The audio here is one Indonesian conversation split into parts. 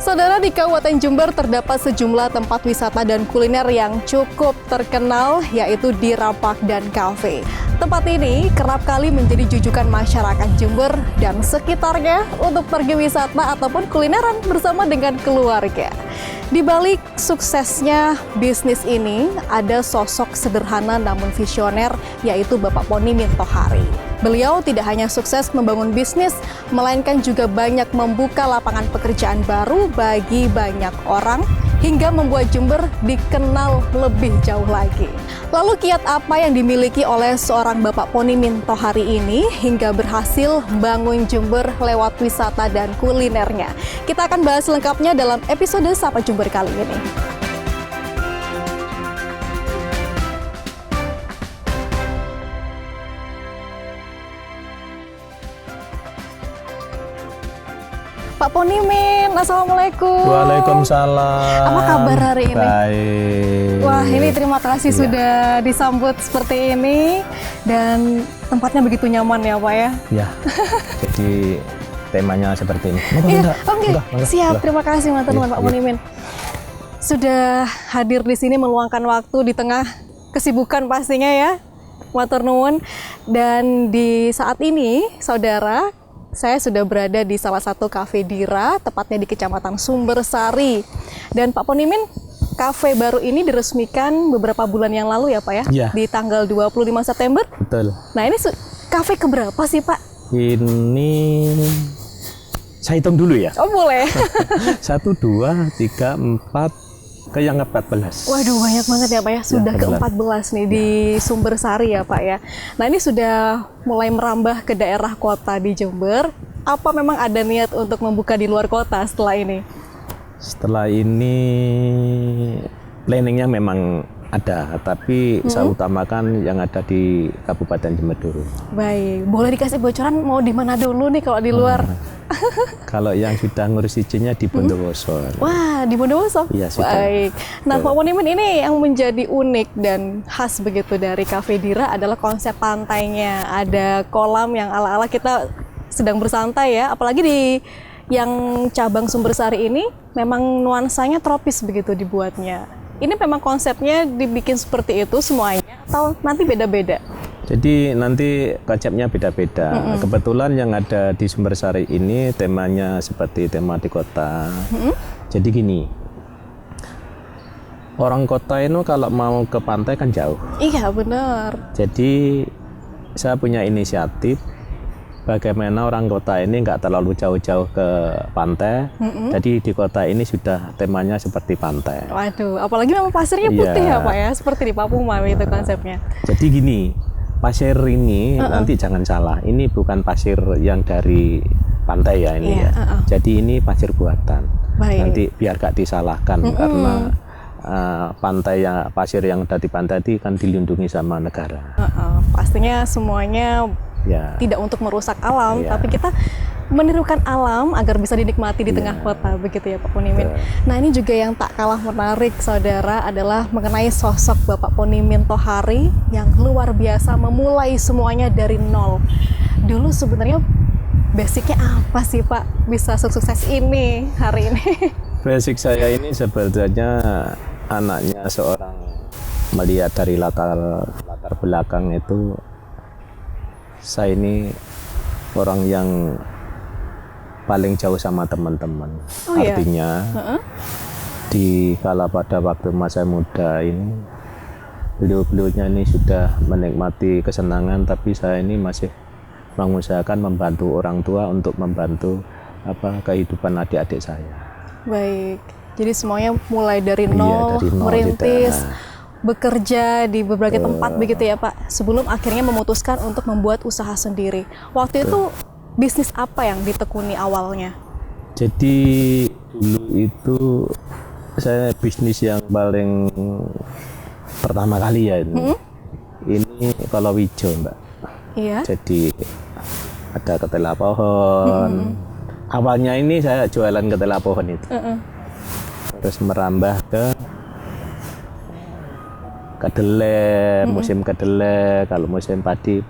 Saudara, di Kabupaten Jember terdapat sejumlah tempat wisata dan kuliner yang cukup terkenal, yaitu di Rapak dan Cafe. Tempat ini kerap kali menjadi jujukan masyarakat Jember dan sekitarnya untuk pergi wisata ataupun kulineran bersama dengan keluarga. Di balik suksesnya bisnis ini, ada sosok sederhana namun visioner, yaitu Bapak Ponimin Tohari. Beliau tidak hanya sukses membangun bisnis, melainkan juga banyak membuka lapangan pekerjaan baru bagi banyak orang, hingga membuat Jember dikenal lebih jauh lagi. Lalu kiat apa yang dimiliki oleh seorang Bapak Ponimin Tohari ini hingga berhasil bangun Jember lewat wisata dan kulinernya? Kita akan bahas lengkapnya dalam episode Sapa Jember kali ini. Pak Ponimin, Assalamualaikum. Waalaikumsalam. Apa kabar hari ini? Baik. Wah, ini terima kasih sudah disambut seperti ini dan tempatnya begitu nyaman ya, Pak ya? Ya. Jadi temanya seperti ini. Iya, oke. Siap, terima kasih teman-teman Pak Ponimin. Sudah hadir di sini meluangkan waktu di tengah kesibukan pastinya ya, matur nuwun. Dan di saat ini, saudara, saya sudah berada di salah satu kafe Dira, tepatnya di Kecamatan Sumbersari. Dan Pak Ponimin, kafe baru ini diresmikan beberapa bulan yang lalu ya Pak ya? Ya. Di tanggal 25 September. Betul. Nah ini kafe keberapa sih Pak? Ini saya hitung dulu ya. Oh boleh. 1, 2, 3, 4, ke yang ke-14. Waduh banyak banget ya Pak ya, sudah Ya, ke-14 nih di Sumbersari ya Pak ya. Nah ini sudah mulai merambah ke daerah kota di Jember. Apa memang ada niat untuk membuka di luar kota setelah ini? Setelah ini planningnya memang ada, tapi saya utamakan yang ada di Kabupaten Jember dulu. Baik, boleh dikasih bocoran mau di mana dulu nih kalau di luar? Kalau yang sudah ngurus izinnya di Bondowoso. Wah, di Bondowoso? Iya, sudah. Baik. Nah, Pak Ponimin, ini yang menjadi unik dan khas begitu dari Cafe Dira adalah konsep pantainya. Ada kolam yang ala-ala kita sedang bersantai ya. Apalagi di yang cabang Sumbersari ini memang nuansanya tropis begitu dibuatnya. Ini memang konsepnya dibikin seperti itu semuanya atau nanti beda-beda? Jadi nanti konsepnya beda-beda. Kebetulan yang ada di Sumbersari ini temanya seperti tema di kota. Jadi gini, orang kota itu kalau mau ke pantai kan jauh. Iya benar. Jadi saya punya inisiatif bagaimana orang kota ini nggak terlalu jauh-jauh ke pantai. Jadi di kota ini sudah temanya seperti pantai. Waduh, apalagi memang pasirnya putih ya Pak ya, seperti di Papuma itu konsepnya. Jadi gini, pasir ini nanti jangan salah, ini bukan pasir yang dari pantai ya ini ya. Jadi ini pasir buatan. Baik. Nanti biar gak disalahkan karena pantai yang pasir yang ada di pantai itu kan dilindungi sama negara. Pastinya semuanya Ya. tidak untuk merusak alam, Ya. tapi kita menirukan alam agar bisa dinikmati di tengah kota, begitu ya Pak Ponimin. Nah ini juga yang tak kalah menarik saudara adalah mengenai sosok Bapak Ponimin Tohari yang luar biasa memulai semuanya dari nol. Dulu sebenarnya basicnya apa sih Pak bisa sukses ini hari ini? Basic saya ini sebenarnya anaknya seorang, melihat dari latar belakang itu saya ini orang yang paling jauh sama teman-teman. Artinya di kala pada waktu masa muda ini beliau-beliaunya ini sudah menikmati kesenangan, tapi saya ini masih mengusahakan membantu orang tua untuk membantu kehidupan adik-adik saya. Baik, jadi semuanya mulai dari nol, merintis, bekerja di berbagai tempat begitu ya Pak, sebelum akhirnya memutuskan untuk membuat usaha sendiri. Waktu itu bisnis apa yang ditekuni awalnya? Jadi dulu itu saya bisnis yang paling pertama kali ya ini. Ini kalau hijau Mbak. Iya. Jadi ada ketela pohon. Awalnya ini saya jualan ketela pohon itu. Terus merambah ke kedelai, musim kedelai, kalau musim padi.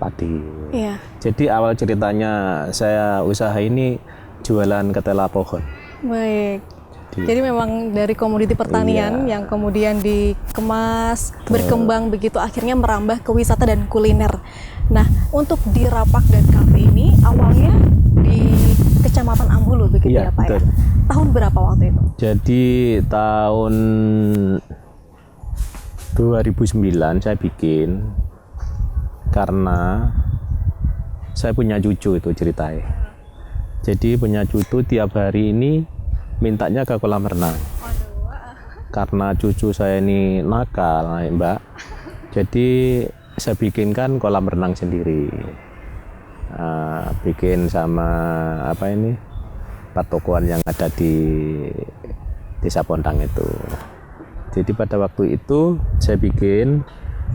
Iya. Jadi awal ceritanya saya usaha ini jualan ketela pohon. Baik. Jadi memang dari komoditi pertanian yang kemudian dikemas, berkembang begitu akhirnya merambah ke wisata dan kuliner. Nah, untuk di Rapak dan Cafe ini awalnya di Kecamatan Ambulu begitu ya Pak betul. ya? Tahun berapa waktu itu? Jadi tahun 2009 saya bikin karena saya punya cucu itu ceritanya. Jadi punya cucu tiap hari ini mintanya ke kolam renang. Karena cucu saya ini nakal, Mbak. Jadi saya bikinkan kolam renang sendiri. Bikin sama patokoan yang ada di Desa Pondang itu. Jadi pada waktu itu saya bikin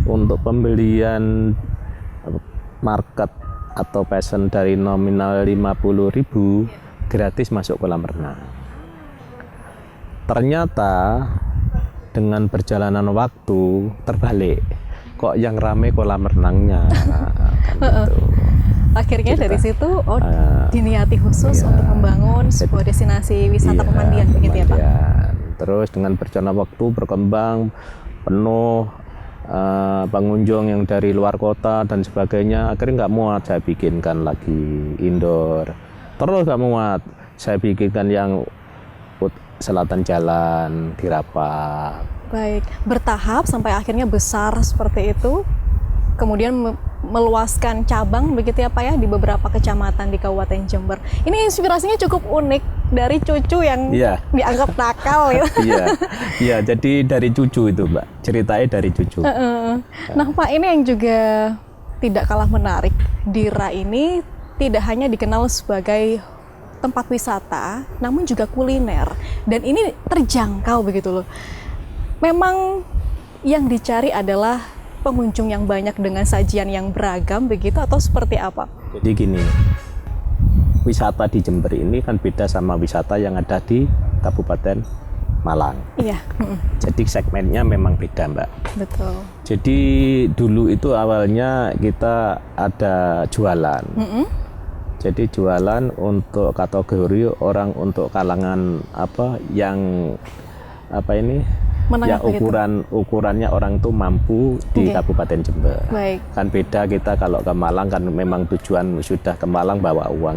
untuk pembelian market atau pesan dari nominal 50.000 gratis masuk kolam renang. Ternyata dengan perjalanan waktu terbalik, kok yang rame kolam renangnya. Gitu. Akhirnya dari situ diniati khusus untuk membangun sebuah destinasi wisata pemandian begitu ya Pak? Terus dengan perjalanan waktu berkembang penuh pengunjung yang dari luar kota dan sebagainya, akhirnya nggak muat saya bikinkan lagi indoor. Terus nggak muat saya bikinkan yang selatan jalan di Rapak. Baik, bertahap sampai akhirnya besar seperti itu. Kemudian meluaskan cabang begitu ya Pak ya di beberapa kecamatan di Kabupaten Jember. Ini inspirasinya cukup unik dari cucu yang dianggap nakal ya. Iya, jadi dari cucu itu Mbak, ceritanya dari cucu. Nah Pak, ini yang juga tidak kalah menarik. Dira ini tidak hanya dikenal sebagai tempat wisata, namun juga kuliner. Dan ini terjangkau begitu loh. Memang yang dicari adalah pengunjung yang banyak dengan sajian yang beragam begitu atau seperti apa? Jadi gini, wisata di Jember ini kan beda sama wisata yang ada di Kabupaten Malang. Iya. Jadi segmennya memang beda Mbak. Betul. Jadi dulu itu awalnya kita ada jualan. Jadi jualan untuk kategori orang untuk kalangan yang ukurannya orang tuh mampu di Kabupaten Jember. Baik. Kan beda kita kalau ke Malang kan memang tujuan sudah ke Malang bawa uang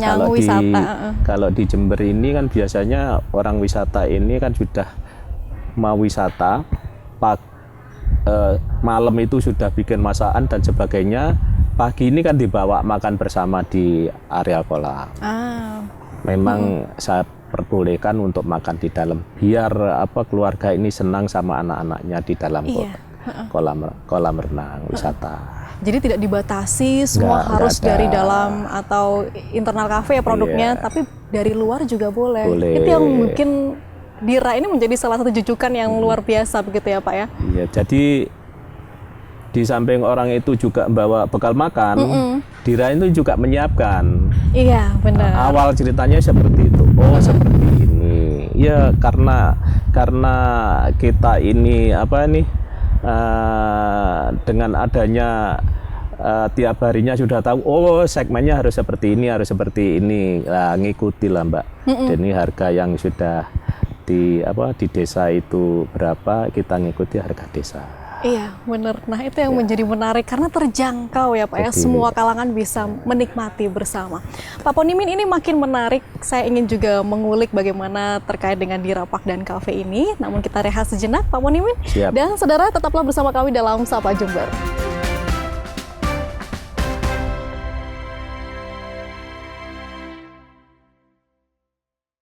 nyanggu wisata. Kalau di Jember ini kan biasanya orang wisata ini kan sudah mau wisata malam itu sudah bikin masakan dan sebagainya. Pagi ini kan dibawa makan bersama di area kolam. Memang saya perbolehkan untuk makan di dalam biar keluarga ini senang sama anak-anaknya di dalam kolam renang wisata. Jadi tidak dibatasi semua harus dari dalam atau internal kafe ya produknya, tapi dari luar juga boleh. Itu yang mungkin Dira ini menjadi salah satu jujukan yang luar biasa begitu ya Pak ya. Iya, jadi di samping orang itu juga membawa bekal makan, Dira itu juga menyiapkan. Iya, benar. Awal ceritanya seperti itu. Seperti ini. Ya karena kita ini dengan adanya tiap harinya sudah tahu. Segmennya harus seperti ini, harus seperti ini. Ngikuti lah Mbak. Dan ini harga yang sudah di desa itu berapa, kita ngikuti harga desa. Iya, benar. Nah, itu yang menjadi menarik karena terjangkau ya Pak ya. Semua kalangan bisa menikmati bersama. Pak Ponimin, ini makin menarik. Saya ingin juga mengulik bagaimana terkait dengan di Rapak dan Cafe ini. Namun kita rehat sejenak Pak Ponimin. Dan saudara tetaplah bersama kami dalam Sapa Jember.